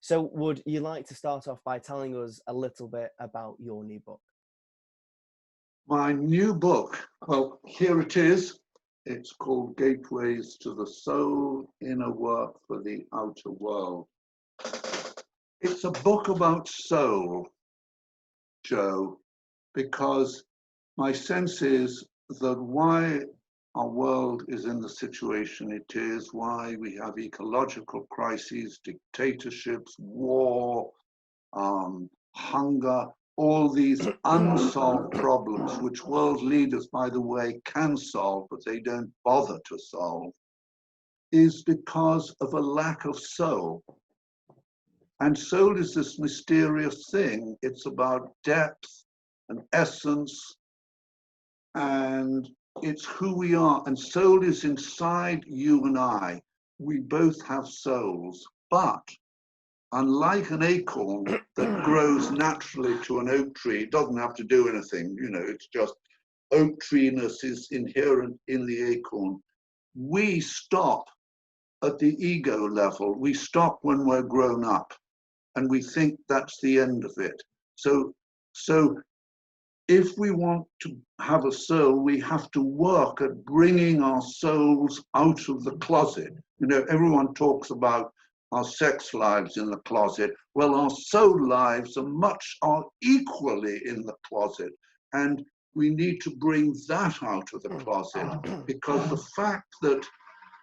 So would you like to start off by telling us a little bit about your new book? My new book, well, here it is. It's called Gateways to the Soul, Inner Work for the Outer World. It's a book about soul, Joe, because my sense is that why our world is in the situation it is, why we have ecological crises, dictatorships, war, hunger, all these unsolved problems, which world leaders, by the way, can solve, but they don't bother to solve, is because of a lack of soul. And soul is this mysterious thing. It's about depth and essence, and it's who we are. And soul is inside you and I. We both have souls, but unlike an acorn that grows naturally to an oak tree, it doesn't have to do anything, you know, it's just oak tree-ness is inherent in the acorn. We stop at the ego level. We stop when we're grown up, and we think that's the end of it. So if we want to have a soul, we have to work at bringing our souls out of the closet. You know, everyone talks about our sex lives in the closet. Well, our soul lives are equally in the closet. And we need to bring that out of the closet, because the fact that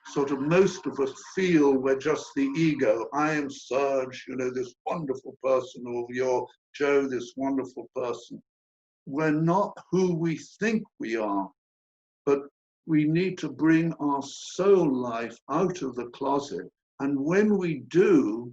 sort of most of us feel we're just the ego. I am Serge, you know, this wonderful person, or you're Joe, this wonderful person. We're not who we think we are, but we need to bring our soul life out of the closet. And when we do,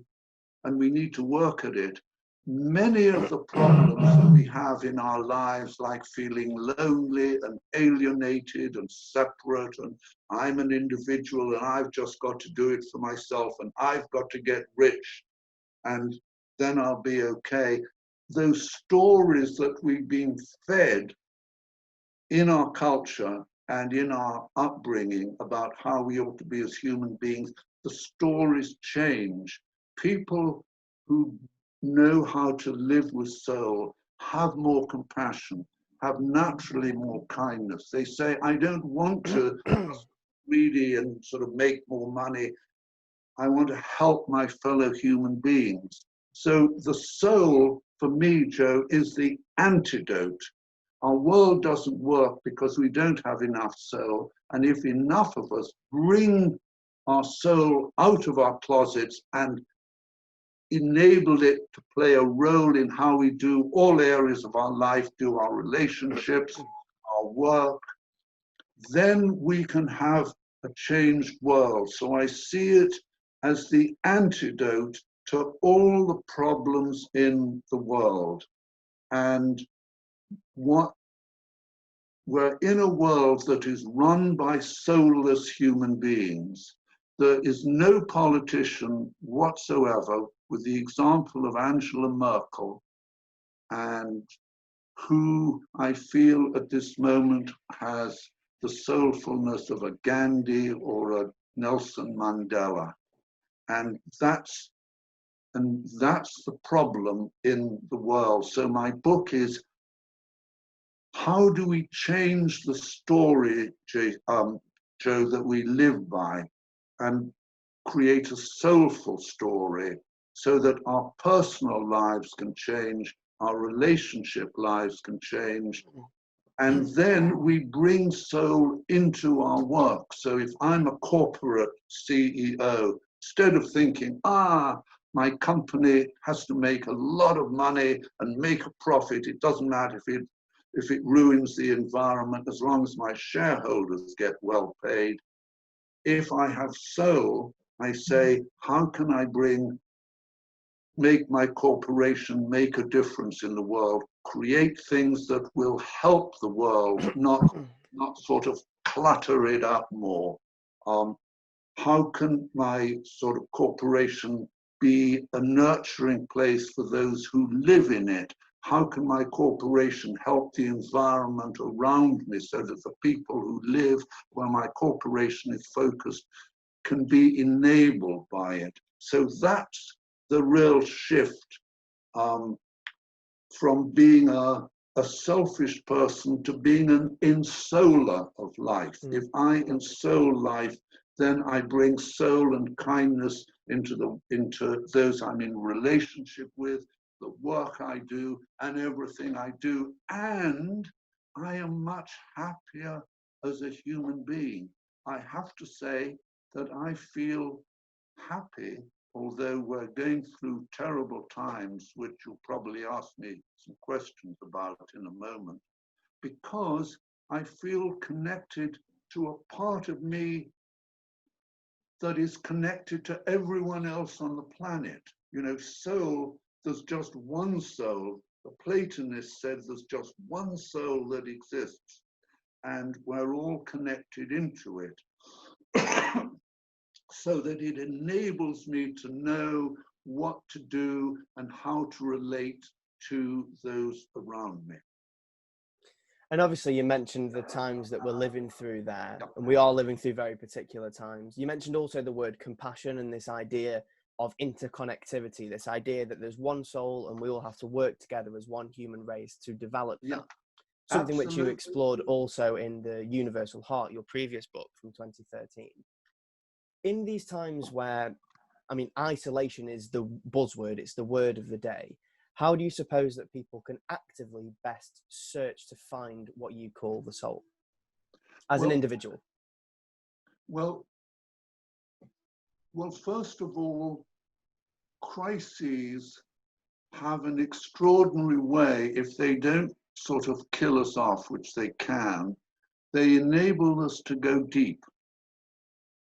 and we need to work at it, many of the problems that we have in our lives, like feeling lonely and alienated and separate, and I'm an individual and I've just got to do it for myself, and I've got to get rich and then I'll be okay. Those stories that we've been fed in our culture and in our upbringing about how we ought to be as human beings, the stories change. People who know how to live with soul have more compassion, have naturally more kindness. They say, I don't want to be greedy and sort of make more money. I want to help my fellow human beings. So the soul, for me, Joe, is the antidote. Our world doesn't work because we don't have enough soul. And if enough of us bring our soul out of our closets and enable it to play a role in how we do all areas of our life, do our relationships, our work, then we can have a changed world. So I see it as the antidote to all the problems in the world. And we're in a world that is run by soulless human beings. There is no politician whatsoever, with the example of Angela Merkel, and who I feel at this moment has the soulfulness of a Gandhi or a Nelson Mandela. And that's the problem in the world. So my book is, how do we change the story, Joe, that we live by, and create a soulful story so that our personal lives can change, our relationship lives can change, and then we bring soul into our work. So if I'm a corporate CEO, instead of thinking, my company has to make a lot of money and make a profit, it doesn't matter if it ruins the environment, as long as my shareholders get well paid. If I have soul, I say, how can I make my corporation make a difference in the world, create things that will help the world, not sort of clutter it up more. How can my sort of corporation be a nurturing place for those who live in it? How can my corporation help the environment around me so that the people who live where my corporation is focused can be enabled by it? So that's the real shift from being a selfish person to being an insouler of life. If I ensoul life, then I bring soul and kindness into those I'm in relationship with, the work I do, and everything I do. And I am much happier as a human being. I have to say that I feel happy, although we're going through terrible times, which you'll probably ask me some questions about in a moment, because I feel connected to a part of me that is connected to everyone else on the planet. You know, soul, there's just one soul. The Platonist said there's just one soul that exists, and we're all connected into it. So that it enables me to know what to do and how to relate to those around me. And obviously you mentioned the times that we're living through there, and we are living through very particular times. You mentioned also the word compassion and this idea of interconnectivity, this idea that there's one soul and we all have to work together as one human race to develop that. Something which you explored also in the Universal Heart, your previous book from 2013. In these times where, I mean, isolation is the buzzword, it's the word of the day. How do you suppose that people can actively best search to find what you call the soul as an individual? Well, first of all, crises have an extraordinary way, if they don't sort of kill us off, which they can, they enable us to go deep.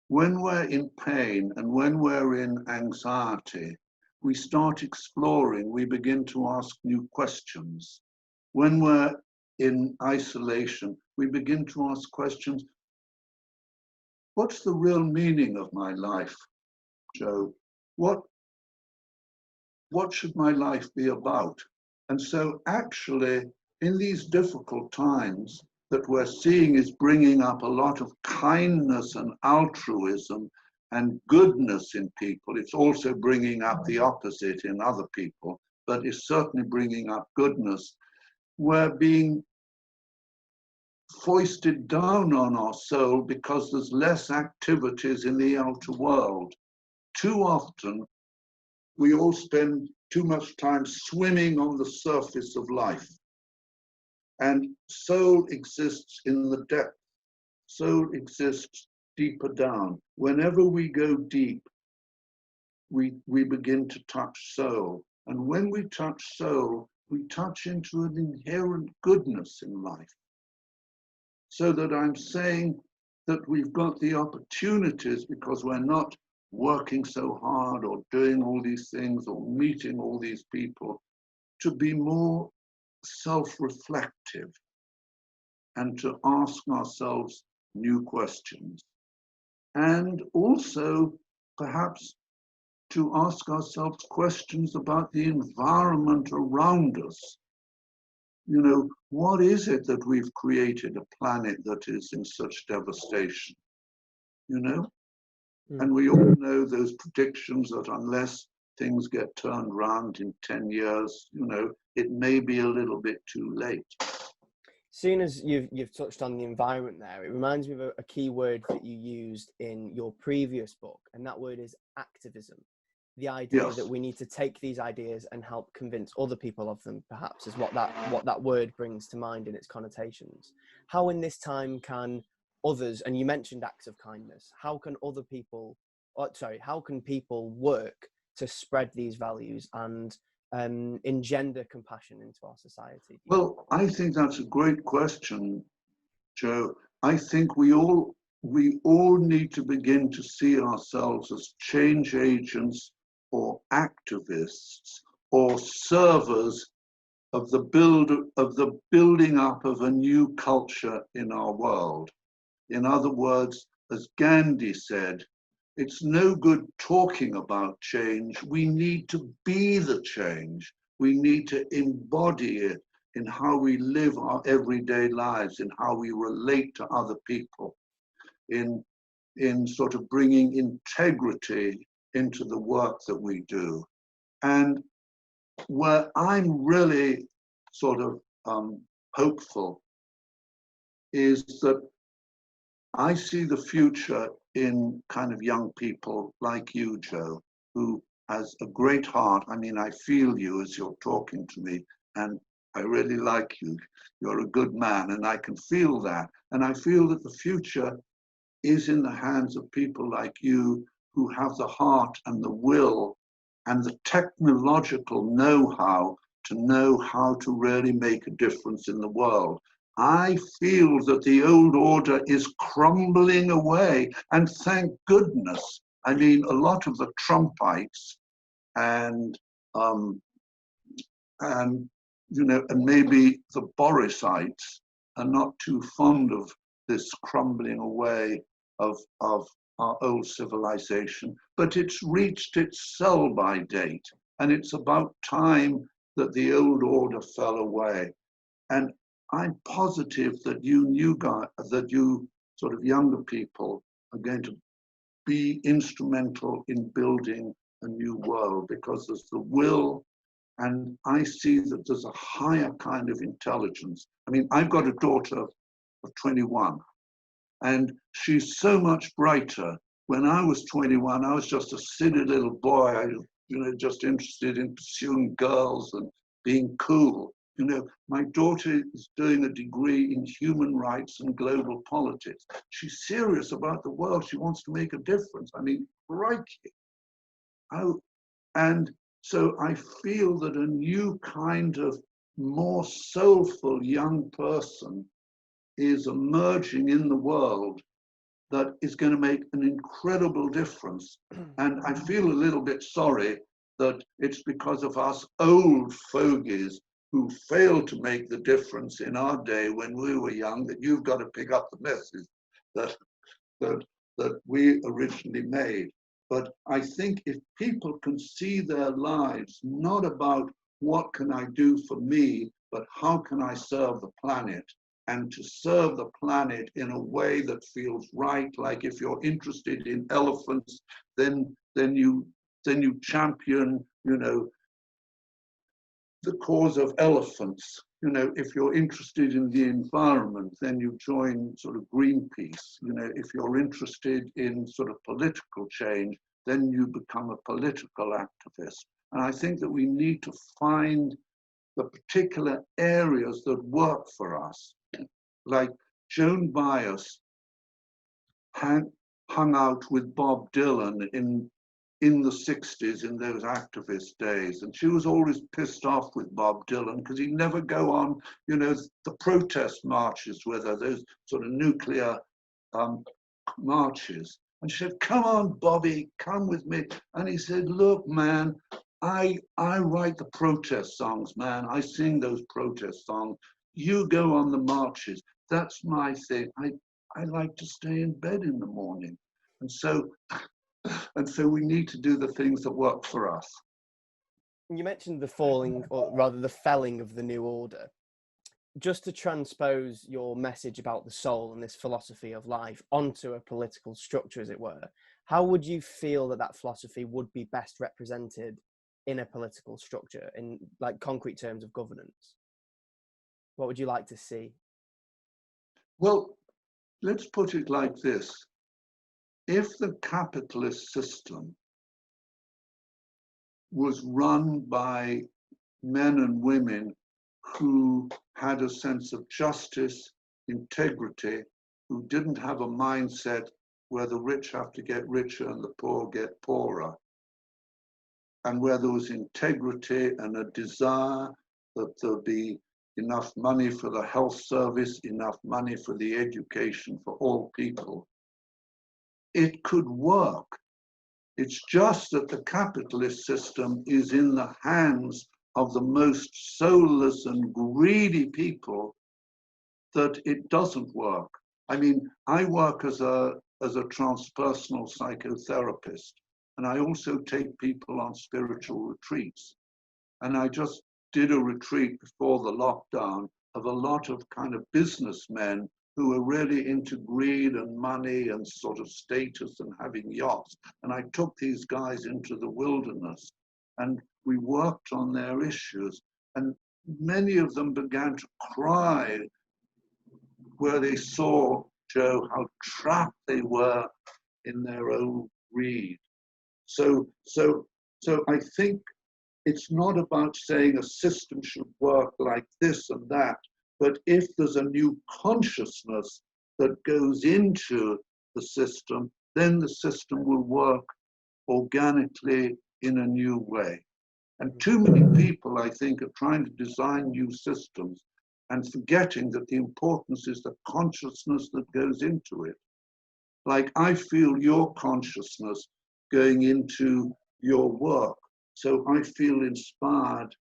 When we're in pain and when we're in anxiety, we start exploring, we begin to ask new questions. When we're in isolation, we begin to ask questions. What's the real meaning of my life, Joe? What should my life be about? And so actually, in these difficult times, that we're seeing is bringing up a lot of kindness and altruism and goodness in people. It's also bringing up the opposite in other people, but it's certainly bringing up goodness. We're being foisted down on our soul because there's less activities in the outer world. Too often, we all spend too much time swimming on the surface of life. And soul exists in the depth. Soul exists deeper down. Whenever we go deep, we begin to touch soul. And when we touch soul, we touch into an inherent goodness in life. So that I'm saying that we've got the opportunities, because we're not working so hard or doing all these things or meeting all these people, to be more self-reflective and to ask ourselves new questions. And also perhaps to ask ourselves questions about the environment around us. You know, what is it that we've created a planet that is in such devastation? You know? And we all know those predictions that unless things get turned around in 10 years, you know, it may be a little bit too late. Seeing as you've touched on the environment there, it reminds me of a key word that you used in your previous book, and that word is activism. The idea that we need to take these ideas and help convince other people of them, perhaps, is what that word brings to mind in its connotations. How in this time can others, and you mentioned acts of kindness, how can people work to spread these values and engender compassion into our society? Well, I think that's a great question, Joe. I think we all need to begin to see ourselves as change agents or activists or servers of the building up of a new culture in our world. In other words, as Gandhi said, it's no good talking about change. We need to be the change. We need to embody it in how we live our everyday lives, in how we relate to other people, in sort of bringing integrity into the work that we do. And where I'm really sort of hopeful is that I see the future in kind of young people like you, Joe, who has a great heart. I mean, I feel you as you're talking to me, and I really like you. You're a good man, and I can feel that. And I feel that the future is in the hands of people like you who have the heart and the will and the technological know-how to know how to really make a difference in the world. I feel that the old order is crumbling away, and thank goodness. I mean, a lot of the Trumpites and you know, and maybe the Borisites are not too fond of this crumbling away of our old civilization, but it's reached its sell-by date, and it's about time that the old order fell away. And I'm positive that you sort of younger people are going to be instrumental in building a new world, because there's the will, and I see that there's a higher kind of intelligence. I mean, I've got a daughter of 21, and she's so much brighter. When I was 21, I was just a silly little boy, just interested in pursuing girls and being cool. You know, my daughter is doing a degree in human rights and global politics. She's serious about the world. She wants to make a difference. I mean, crikey. And so I feel that a new kind of more soulful young person is emerging in the world that is going to make an incredible difference. And I feel a little bit sorry that it's because of us old fogies who failed to make the difference in our day when we were young, that you've got to pick up the message that we originally made. But I think if people can see their lives not about what can I do for me, but how can I serve the planet, and to serve the planet in a way that feels right, like if you're interested in elephants, then you champion, you know, the cause of elephants. You know, if you're interested in the environment, then you join sort of Greenpeace. You know, if you're interested in sort of political change, then you become a political activist. And I think that we need to find the particular areas that work for us. Like Joan Baez hung out with Bob Dylan in the 60s, in those activist days. And she was always pissed off with Bob Dylan because he'd never go on, you know, the protest marches with her, those sort of nuclear marches. And she said, come on, Bobby, come with me. And he said, look, man, I write the protest songs, man. I sing those protest songs. You go on the marches. That's my thing. I like to stay in bed in the morning. And so we need to do the things that work for us. You mentioned the falling, or rather the felling of the new order. Just to transpose your message about the soul and this philosophy of life onto a political structure, as it were, how would you feel that philosophy would be best represented in a political structure, in like concrete terms of governance? What would you like to see? Well, let's put it like this. If the capitalist system was run by men and women who had a sense of justice, integrity, who didn't have a mindset where the rich have to get richer and the poor get poorer, and where there was integrity and a desire that there be enough money for the health service, enough money for the education for all people, it could work. It's just that the capitalist system is in the hands of the most soulless and greedy people that it doesn't work. I mean, I work as a transpersonal psychotherapist, and I also take people on spiritual retreats. And I just did a retreat before the lockdown of a lot of kind of businessmen who were really into greed and money and sort of status and having yachts. And I took these guys into the wilderness, and we worked on their issues, and many of them began to cry where they saw, Joe, how trapped they were in their own greed. So I think it's not about saying a system should work like this and that, but if there's a new consciousness that goes into the system, then the system will work organically in a new way. And too many people, I think, are trying to design new systems and forgetting that the importance is the consciousness that goes into it. Like I feel your consciousness going into your work. So I feel inspired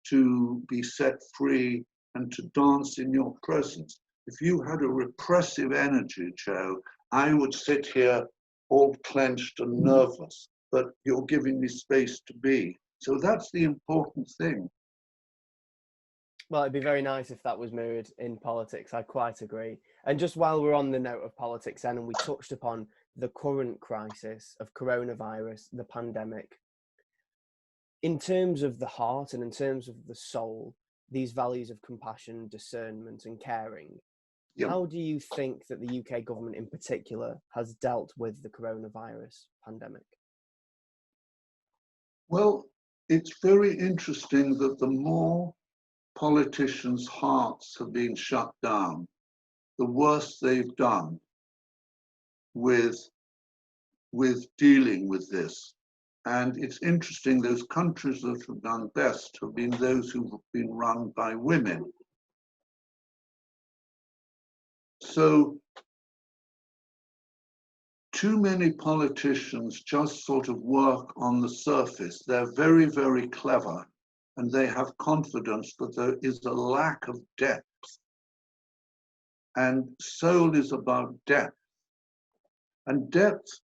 to be set free and to dance in your presence. If you had a repressive energy, Joe, I would sit here all clenched and nervous, but you're giving me space to be. So that's the important thing. Well, it'd be very nice if that was mirrored in politics. I quite agree. And just while we're on the note of politics then, and we touched upon the current crisis of coronavirus, the pandemic, in terms of the heart and in terms of the soul, these values of compassion, discernment and caring, how do you think that the UK government in particular has dealt with the coronavirus pandemic? Well, it's very interesting that the more politicians' hearts have been shut down, the worse they've done with dealing with this. And it's interesting, those countries that have done best have been those who've been run by women. So too many politicians just sort of work on the surface. They're very, very clever, and they have confidence, but there is a lack of depth. And soul is about depth. And depth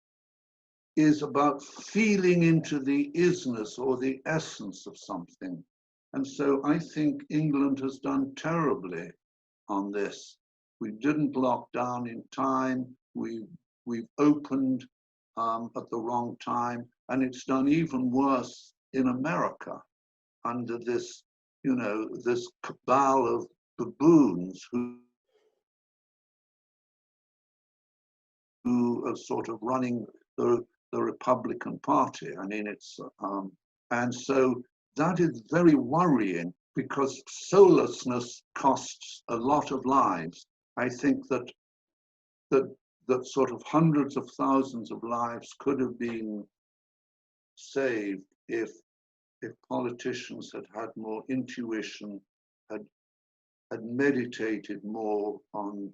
is about feeling into the isness or the essence of something. And so I think England has done terribly on this. We didn't lock down in time. We've opened at the wrong time, and it's done even worse in America under this, you know, this cabal of baboons who are sort of running the Republican Party. I mean, it's and so that is very worrying because soullessness costs a lot of lives. I think that sort of hundreds of thousands of lives could have been saved if politicians had had more intuition, had meditated more on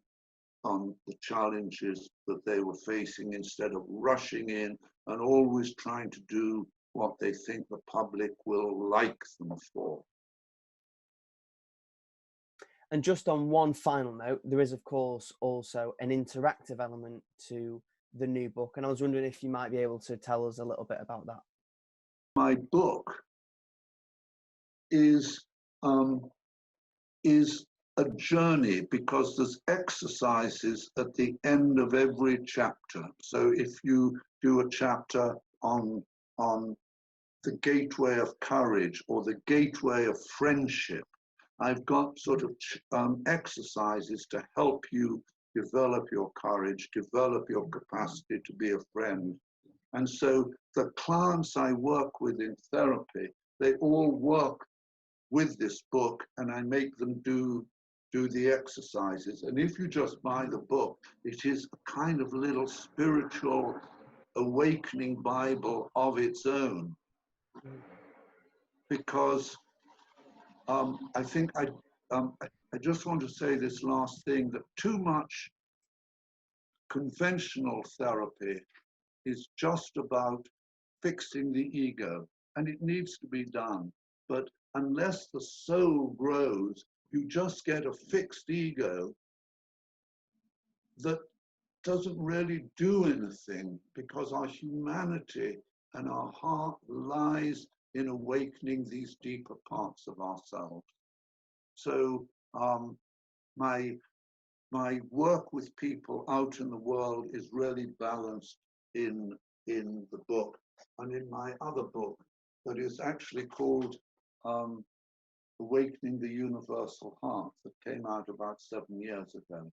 the challenges that they were facing instead of rushing in and always trying to do what they think the public will like them for. And just on one final note, there is, of course, also an interactive element to the new book. And I was wondering if you might be able to tell us a little bit about that. My book is a journey because there's exercises at the end of every chapter. So if you do a chapter on the gateway of courage or the gateway of friendship, I've got sort of exercises to help you develop your courage, develop your capacity to be a friend. And so the clients I work with in therapy, they all work with this book, and I make them do the exercises. And if you just buy the book, it is a kind of little spiritual awakening Bible of its own. Because I think I just want to say this last thing, that too much conventional therapy is just about fixing the ego, and it needs to be done. But unless the soul grows, you just get a fixed ego that doesn't really do anything, because our humanity and our heart lies in awakening these deeper parts of ourselves. So my work with people out in the world is really balanced in the book. And in my other book, that is actually called Awakening the Universal Heart, that came out about 7 years ago.